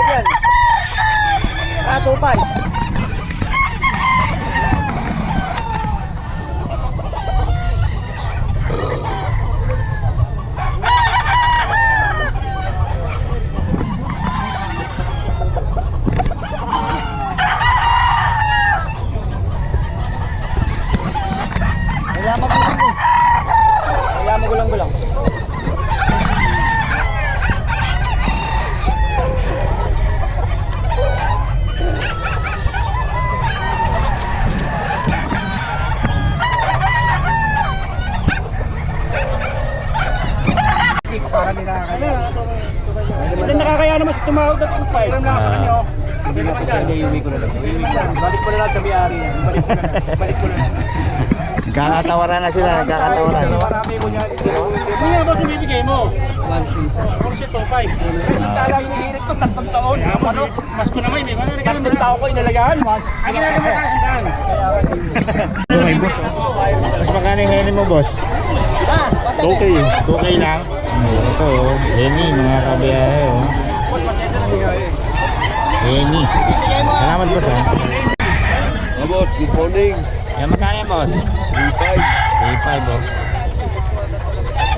yan. 2.5. Magulang-gulang. Hindi nakakaya naman sa tumawag at upay. Alam lang sa kanyo. Hindi naman yan. Iuwi ko na lang. Balik ko na lang sa may-ari. Balik ko na lang. Kakatawaran na sila, kakatawaran. Marami ko niya. Hindi nga ba kumibigay mo? 1.5. Isang tala yung hinihirit ko, 3 taon. Ano? Mas ko naman, may mga regalo ng tao ko inalagaan. Ang ginagawa mo kasindahan. Okay, boss. Mas magkano yung heni mo, boss? 2K. 2K lang. Ito, heni, mga kabiyahe. Heni. Salamat, boss. Boss, good morning. Yan, magkano yan, boss? 3.5. 3.5, boss.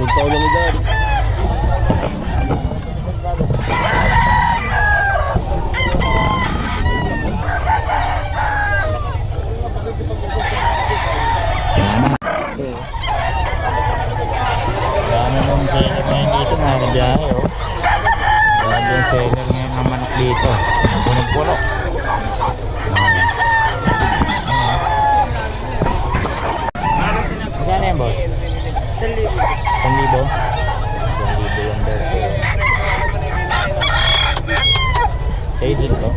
Good taon naman dyan. Dami mong seller ngayon dito, mga kabiyahe, oh. Dami yung seller ngayon ng manok dito. Puno-puno. Magkano yan, boss? 1,000. 1,000? 1,000 yung dito. Sa'yo dito.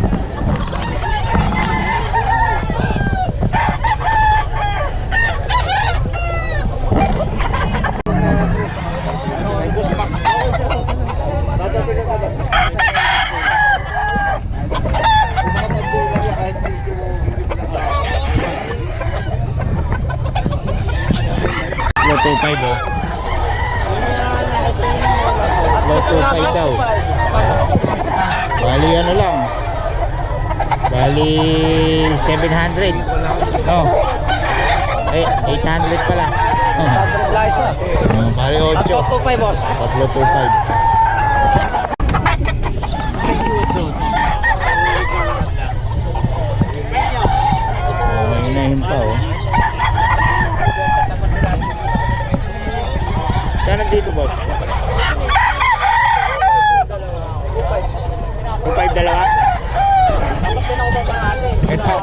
Low 2.5, oh. Low 2.5 daw. Bali ano lang. Bali 700. No. Eh 800 pala. Bali 8. 2.5, boss. 3.25. Inahin pa, oh. Kaya dito, boss? 2.5 dalawa? Ito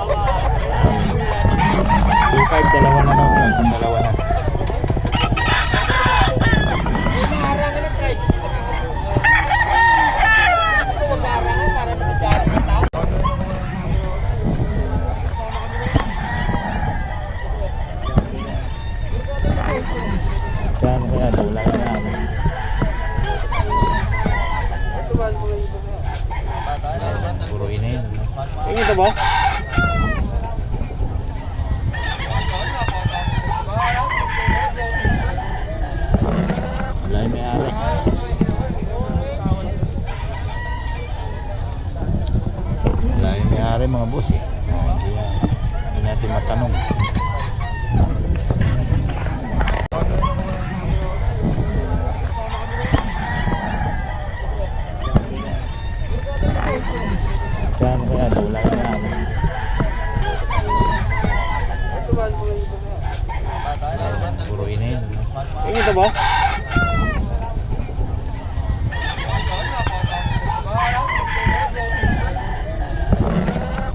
2.5 dalawa na lang. Dalawa na. Kaya kaya dawla na. Puro inahin. Tingin ito, boss? Wala yung may-ari. Wala yung may-ari, mga boss, eh. Hindi natin matanong. Kaya kaya dawla na. Puro inahin. Tingin ito, boss?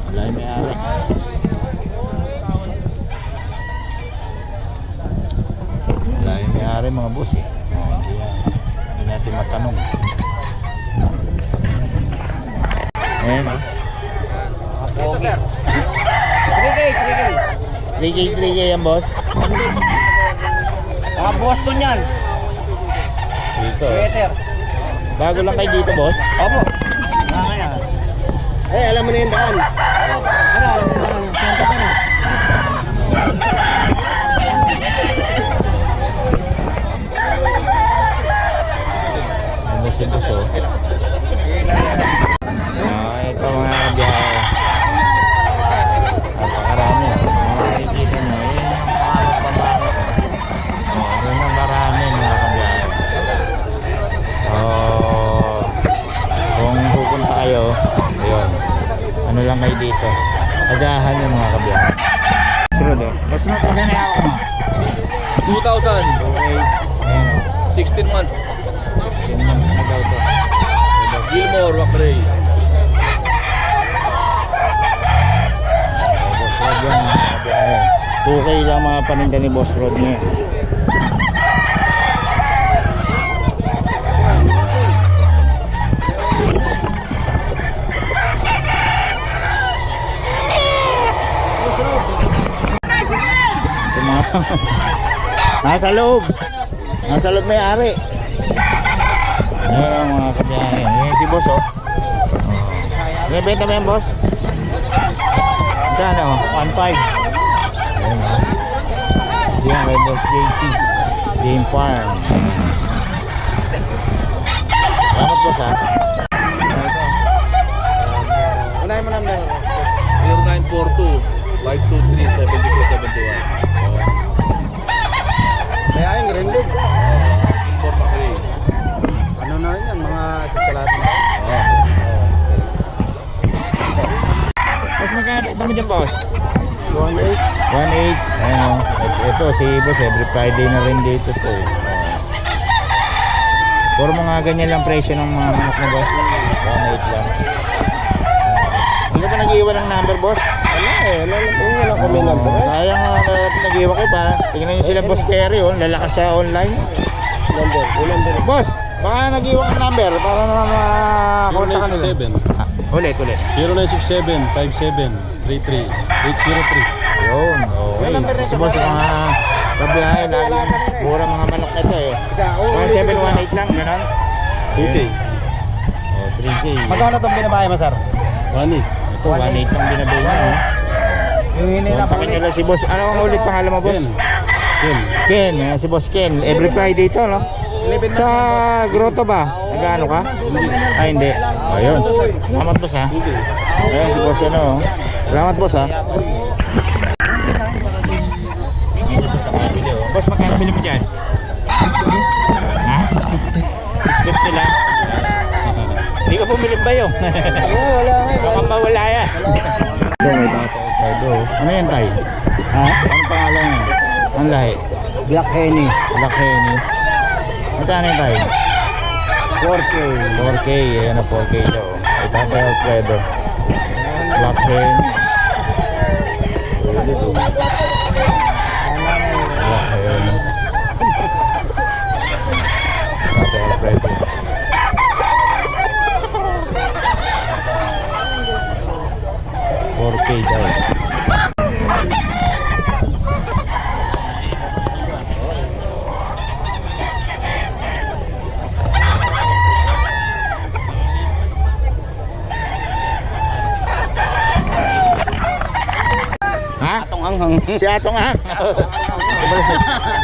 Wala yung may-ari. Wala yung may-ari, mga boss, eh. Hindi natin matanong. Ayan, oh. Ito, sir. 3K yan, boss. Boston yan. Dito. Sweater. Bago lang kayo dito, boss? Opo. Kaya. Alam mo na yung daan. Alam mo na yung Santa Ana. Ano si boss, oh? Ayun. Ano lang kayo dito. Agahan yung mga kabiyahe. Sunod oh. Mas magkano na ako ma? 2,000. Okay. Ayan oh. 16 months. Ganyan na daw to. Gilmore, Wacray. Boss Rod yan mga kabiyahe. 2K lang mga paninda ni Boss Rod niya. Nasa loob. Nasa loob may ari. Ayan mga kabiyahe. Ayan si boss oh. Nabenta mo yan boss? Kano? 1.5. Ayan oh. Ayan kay boss JC Game Farm. Salamat boss ha. Unahin mo number. 0942-523-7271. May ayong Grendex. Gilmore, Wacray. Ano na rin yan? Mga saskalatan na. Boss magkano mo dyan boss? 1.8. 1.8. Ayan o. Ito si boss every Friday na rin dito to. Puro mga ganyan lang presyo ng mga manok na boss. 1.8 lang. Hindi ka pa nag-iwan ng number boss? Wala eh. Wala kami number eh. Sayang nag-iwan kayo pa. Tingnan nyo sila boss Perry oh. Lalakas sa online. Number. Boss, baka nag-iwan ng number para naman makakontak ka nila. 0967 Ulit. 0967-57-33-803. Yun, okay. Si boss yung mga kabiyahe, lagi mura mga manok na ito eh. 718 lang, gano'n? 2K. Oh, 3K. Magkano itong binabae mo, sir? 1.8. Ito, 1.8 lang binabay niya. Oh. Yung hinila pa Kontakin nyo lang si boss. Ano ang ulit pangalan mo, boss? Ken. Ken, si boss Ken. Every Friday ito, no? Sa grotto ba? Nag-ano ka? Ay, hindi. Ayun. Salamat, boss, ha? Ayan, si boss, ano, oh. Salamat, boss, ha? Boss, magkano bili mo dyan? Ha? 650 lang. Hindi ka bumili ba yun? wala nga. Baka mawala yan. Ito, may tayo. Ano yan, tayo? Ha? Anong pangalan yan? Ang lahi? Black Henny. Black Henny. Magkano yan, tayo? 4K. 4K. Ayan na 4K daw. Ito kay Alfredo. Black Henny. Pwede to. Black Henny. Ito kay Alfredo. Okay daw. Ha? Atong anghang. Si Atong Ang.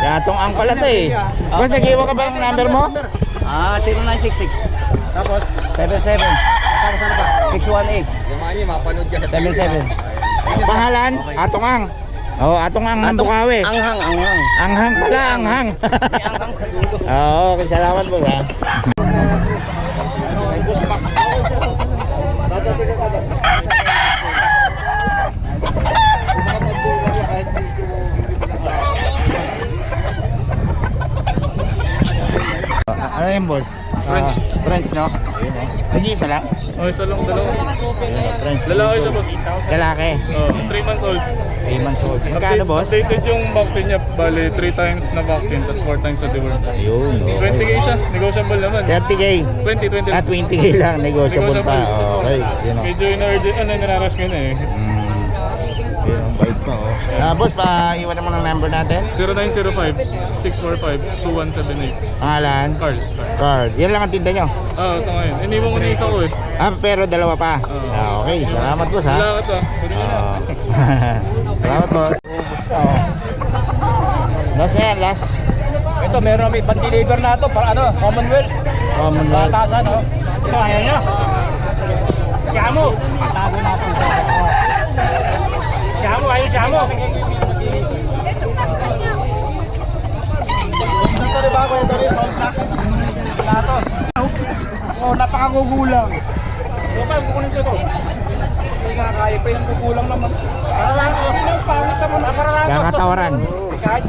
Si Atong Ang pala to eh. Boss, nag-iwan ka ba ng number mo? 0966. Tapos? 77. Tapos ano ba? 618. Samahan niyo, mapanood ka na. 77. Pangalan? Atong Ang. Oh, Atong Ang ng Bukawi. Anghang. Anghang pala, Anghang. May anghang sa dulo. Oo, okay, salamat po ha. Ano yan boss? French. French no? Nag-iisa lang? Oh, isa lang, dalawa. French. Lalaki siya, boss. Lalaki. Oh, 3 months old. 3 months old. Magkano boss? Updated yung vaccine niya. Bali, 3 times na vaccine, tapos 4 times na deworm. Ayun. 20K siya. Negotiable naman. 30K. 20. At 20K lang. Negotiable pa. Okay. Yun o. Medyo in-urgent, nararush ko na eh. Yun ang bait pa oh. Boss, pa-iwan naman ang number natin. 0905-645-2178. Pangalan? Carl. Card. Yan lang ang tinda nyo. Sa ngayon. Iniwan ko na isa ko eh. Pero dalawa pa. Okay. Salamat boss ha. Salamat ah. Pwede mo na. Salamat boss. Last na yan, last. Ito, meron kami pan-deliver na ito para ano, Commonwealth. Commonwealth. Batasan, oh. Ito, ayan nyo. Siyamo. Tago natin ito. Siyamo, ayun siyamo. Ito rin ba ako? Ito rin, solta. Nato. Oh, napakagugulang. pa, kukunin ko ito. Hindi nga kaya pa yung kukulang naman. Para lang, mas pangit naman. Para lang. Kakatawaran. Kahit